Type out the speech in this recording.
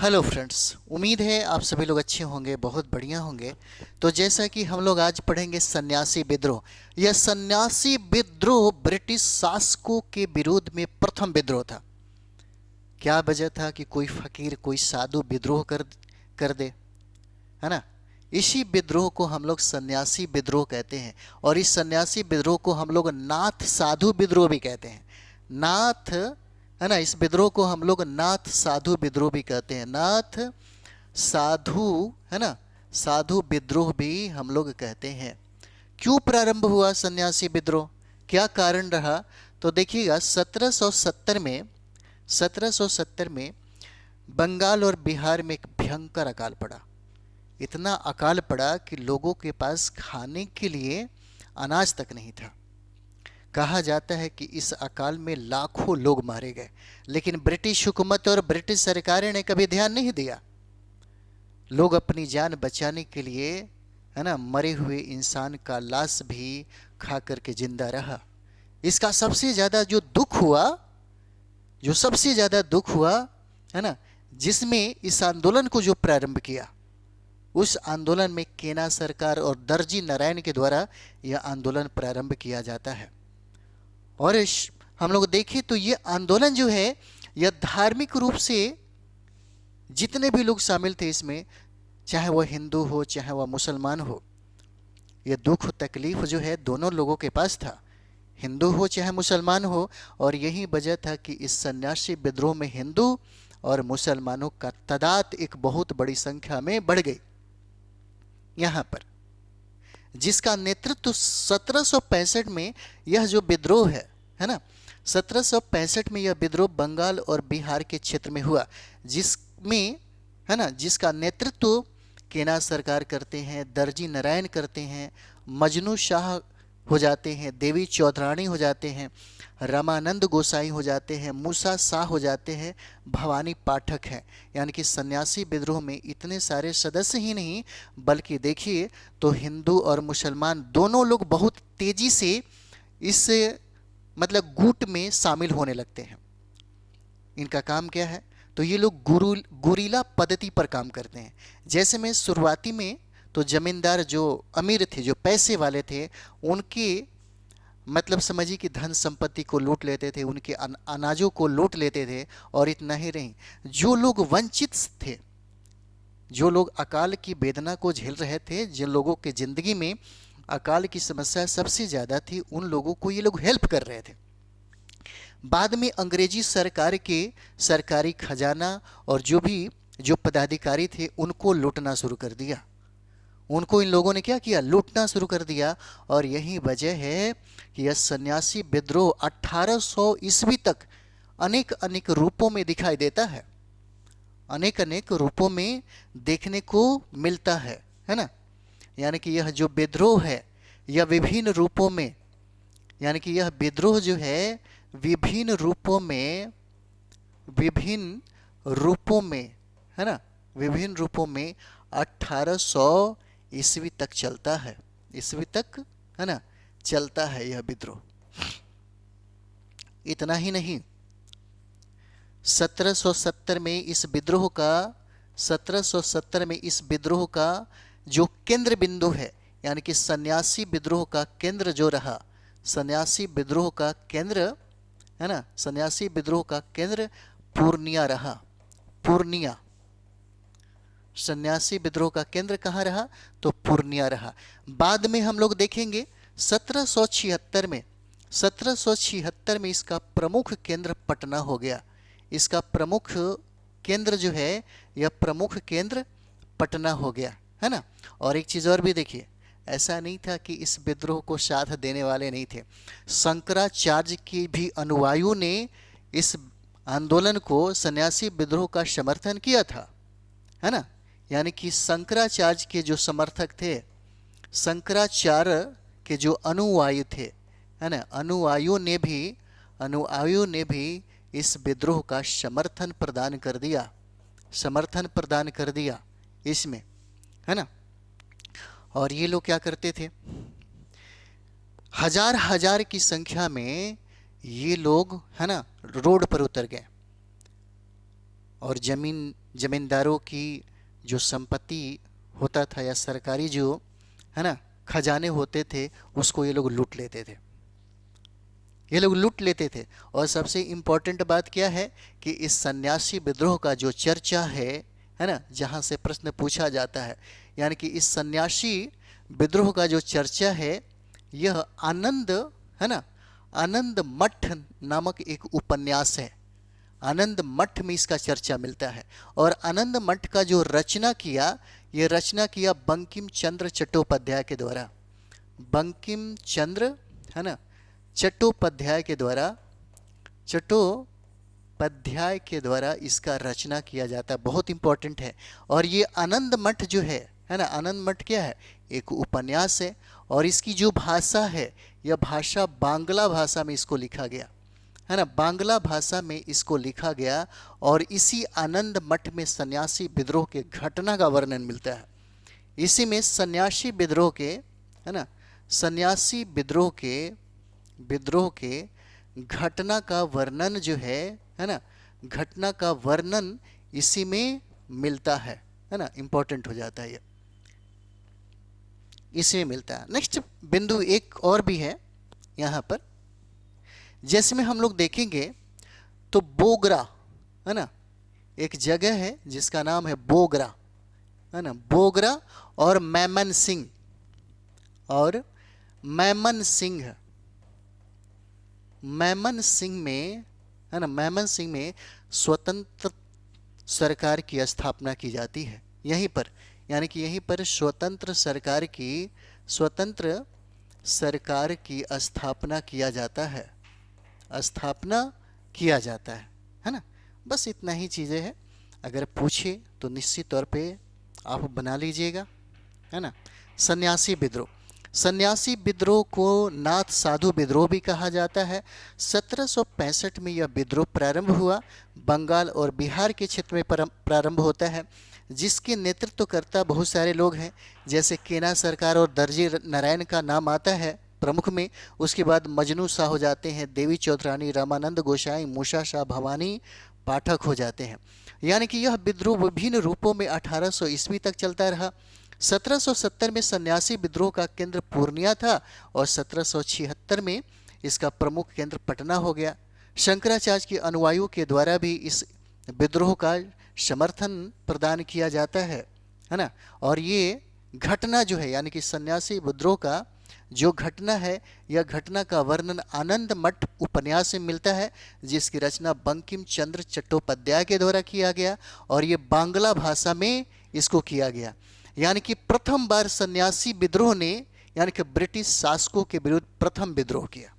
Hello friends, उम्मीद है आप सभी लोग अच्छे होंगे, बहुत बढ़िया होंगे। तो जैसा कि हम लोग आज पढ़ेंगे सन्यासी विद्रोह। यह सन्यासी विद्रोह ब्रिटिश शासकों के विरोध में प्रथम विद्रोह था। क्या वजह था कि कोई फकीर, कोई साधु विद्रोह कर दे, है ना। इसी विद्रोह को हम लोग सन्यासी विद्रोह कहते हैं। और इस सन्यासी विद्रोह को हम लोग नाथ साधु विद्रोह भी कहते हैं। नाथ, है ना, इस विद्रोह को हम लोग नाथ साधु विद्रोह भी कहते हैं। नाथ साधु, है ना, साधु विद्रोह भी हम लोग कहते हैं। क्यों प्रारंभ हुआ सन्यासी विद्रोह, क्या कारण रहा? तो देखिएगा, 1770 में बंगाल और बिहार में एक भयंकर अकाल पड़ा। इतना अकाल पड़ा कि लोगों के पास खाने के लिए अनाज तक नहीं था। कहा जाता है कि इस अकाल में लाखों लोग मारे गए, लेकिन ब्रिटिश हुकूमत और ब्रिटिश सरकार ने कभी ध्यान नहीं दिया। लोग अपनी जान बचाने के लिए, है ना, मरे हुए इंसान का लाश भी खा करके जिंदा रहा। इसका सबसे ज़्यादा जो दुख हुआ, है ना, जिसमें इस आंदोलन को जो प्रारंभ किया, उस आंदोलन में केना सरकार और दर्जी नारायण के द्वारा यह आंदोलन प्रारंभ किया जाता है। और हम लोग देखें तो ये आंदोलन जो है, यह धार्मिक रूप से जितने भी लोग शामिल थे इसमें, चाहे वह हिंदू हो चाहे वह मुसलमान हो, यह दुख तकलीफ जो है दोनों लोगों के पास था, हिंदू हो चाहे मुसलमान हो। और यही वजह था कि इस सन्यासी विद्रोह में हिंदू और मुसलमानों का तादाद एक बहुत बड़ी संख्या में बढ़ गई। यहाँ पर जिसका नेतृत्व 1765 में यह जो विद्रोह है ना, 1765 में यह विद्रोह बंगाल और बिहार के क्षेत्र में हुआ, जिसमें, है ना, जिसका नेतृत्व केना सरकार करते हैं, दर्जी नारायण करते हैं, मजनू शाह हो जाते हैं, देवी चौधरानी हो जाते हैं, रामानंद गोसाई हो जाते हैं, मूसा शाह हो जाते हैं, भवानी पाठक हैं। यानी कि सन्यासी विद्रोह में इतने सारे सदस्य ही नहीं, बल्कि देखिए तो हिंदू और मुसलमान दोनों लोग बहुत तेजी से इस मतलब गुट में शामिल होने लगते हैं। इनका काम क्या है? तो ये लोग गुरीला पद्धति पर काम करते हैं। जैसे में शुरुआती में तो जमींदार जो अमीर थे, जो पैसे वाले थे, उनके मतलब समझिए कि धन संपत्ति को लूट लेते थे, उनके अनाजों को लूट लेते थे। और इतना ही नहीं, जो लोग वंचित थे, जो लोग अकाल की वेदना को झेल रहे थे, जिन लोगों की जिंदगी में अकाल की समस्या सबसे ज़्यादा थी, उन लोगों को ये लोग हेल्प कर रहे थे। बाद में अंग्रेजी सरकार के सरकारी खजाना और जो पदाधिकारी थे, उनको लूटना शुरू कर दिया। उनको इन लोगों ने क्या किया? लूटना शुरू कर दिया। और यही वजह है कि यह सन्यासी विद्रोह 1800 ईस्वी तक अनेक अनेक रूपों में दिखाई देता है, अनेक अनेक रूपों में देखने को मिलता है ना। यानी कि यह जो विद्रोह है, यह विभिन्न रूपों में, यानी कि यह विद्रोह जो है विभिन्न रूपों में, है ना, विभिन्न रूपों में 1800 ईस्वी तक चलता है, ईस्वी तक, है ना, चलता है यह विद्रोह। इतना ही नहीं, 1770 में इस विद्रोह का 1770 में इस विद्रोह का जो केंद्र बिंदु है, यानी कि सन्यासी विद्रोह का केंद्र जो रहा, सन्यासी विद्रोह का केंद्र, है ना, सन्यासी विद्रोह का केंद्र पूर्णिया रहा। पूर्णिया, सन्यासी विद्रोह का केंद्र कहाँ रहा? तो पूर्णिया रहा। बाद में हम लोग देखेंगे 1776 में इसका प्रमुख केंद्र पटना हो गया। इसका प्रमुख केंद्र जो है, यह प्रमुख केंद्र पटना हो गया, है ना। और एक चीज़ और भी देखिए, ऐसा नहीं था कि इस विद्रोह को साथ देने वाले नहीं थे। शंकराचार्य की भी अनुयायियों ने इस आंदोलन को, सन्यासी विद्रोह का समर्थन किया था, है ना। यानी कि शंकराचार्य के जो समर्थक थे, शंकराचार्य के जो अनुयायी थे, है ना, अनुयायियों ने भी इस विद्रोह का समर्थन प्रदान कर दिया इसमें, है ना। और ये लोग क्या करते थे? हजार हजार की संख्या में ये लोग, है ना, रोड पर उतर गए। और जमींदारों की जो संपत्ति होता था या सरकारी जो है ना खजाने होते थे उसको ये लोग लूट लेते थे, ये लोग लूट लेते थे। और सबसे इम्पोर्टेंट बात क्या है कि इस सन्यासी विद्रोह का जो चर्चा है ना, जहाँ से प्रश्न पूछा जाता है, यानी कि इस सन्यासी विद्रोह का जो चर्चा है यह आनंद है ना, आनंद मठ नामक एक उपन्यास है। आनंद मठ में इसका चर्चा मिलता है। और आनंद मठ का जो रचना किया, ये रचना किया बंकिम चंद्र चट्टोपाध्याय के द्वारा। बंकिम चंद्र है ना चट्टोपाध्याय के द्वारा, चट्टोपाध्याय के द्वारा इसका रचना किया जाता है। बहुत इंपॉर्टेंट है। और ये आनंद मठ जो है ना, आनंद मठ क्या है, एक उपन्यास है। और इसकी जो भाषा है, यह भाषा बांग्ला भाषा में इसको लिखा गया है ना, बांग्ला भाषा में इसको लिखा गया। और इसी आनंद मठ में सन्यासी विद्रोह के घटना का वर्णन मिलता है। इसी में सन्यासी विद्रोह के है ना, सन्यासी विद्रोह के घटना का वर्णन जो है ना, घटना का वर्णन इसी में मिलता है ना, इंपॉर्टेंट हो जाता है ये, इसी में मिलता है। नेक्स्ट बिंदु एक और भी है यहाँ पर, जैसे में हम लोग देखेंगे तो बोगरा है ना, एक जगह है जिसका नाम है बोगरा है ना, बोगरा और मैमन सिंह, और मैमन सिंह, मैमन सिंह में है ना, मैमन सिंह में स्वतंत्र सरकार की स्थापना की जाती है यहीं पर, यानी कि यहीं पर स्वतंत्र सरकार की स्थापना किया जाता है, स्थापना किया जाता है ना। बस इतना ही चीज़ें हैं, अगर पूछे तो निश्चित तौर पे आप बना लीजिएगा है ना। सन्यासी विद्रोह, सन्यासी विद्रोह को नाथ साधु विद्रोह भी कहा जाता है। 1765 में यह विद्रोह प्रारंभ हुआ, बंगाल और बिहार के क्षेत्र में प्रारंभ होता है, जिसके नेतृत्वकर्ता बहुत सारे लोग हैं, जैसे केना सरकार और दर्जी नारायण का नाम आता है प्रमुख में। उसके बाद मजनू शाह हो जाते हैं, देवी चौधरानी, रामानंद गोसाई, मूसा शाह, भवानी पाठक हो जाते हैं। यानी कि यह विद्रोह विभिन्न रूपों में 1800 ईस्वी तक चलता रहा। 1770 में सन्यासी विद्रोह का केंद्र पूर्णिया था और 1776 में इसका प्रमुख केंद्र पटना हो गया। शंकराचार्य के अनुयायियों के द्वारा भी इस विद्रोह का समर्थन प्रदान किया जाता है ना। और ये घटना जो है, यानी कि सन्यासी विद्रोह का जो घटना है, यह घटना का वर्णन आनंद मठ उपन्यास में मिलता है, जिसकी रचना बंकिम चंद्र चट्टोपाध्याय के द्वारा किया गया, और ये बांग्ला भाषा में इसको किया गया। यानी कि प्रथम बार सन्यासी विद्रोह ने, यानी कि ब्रिटिश शासकों के विरुद्ध प्रथम विद्रोह किया।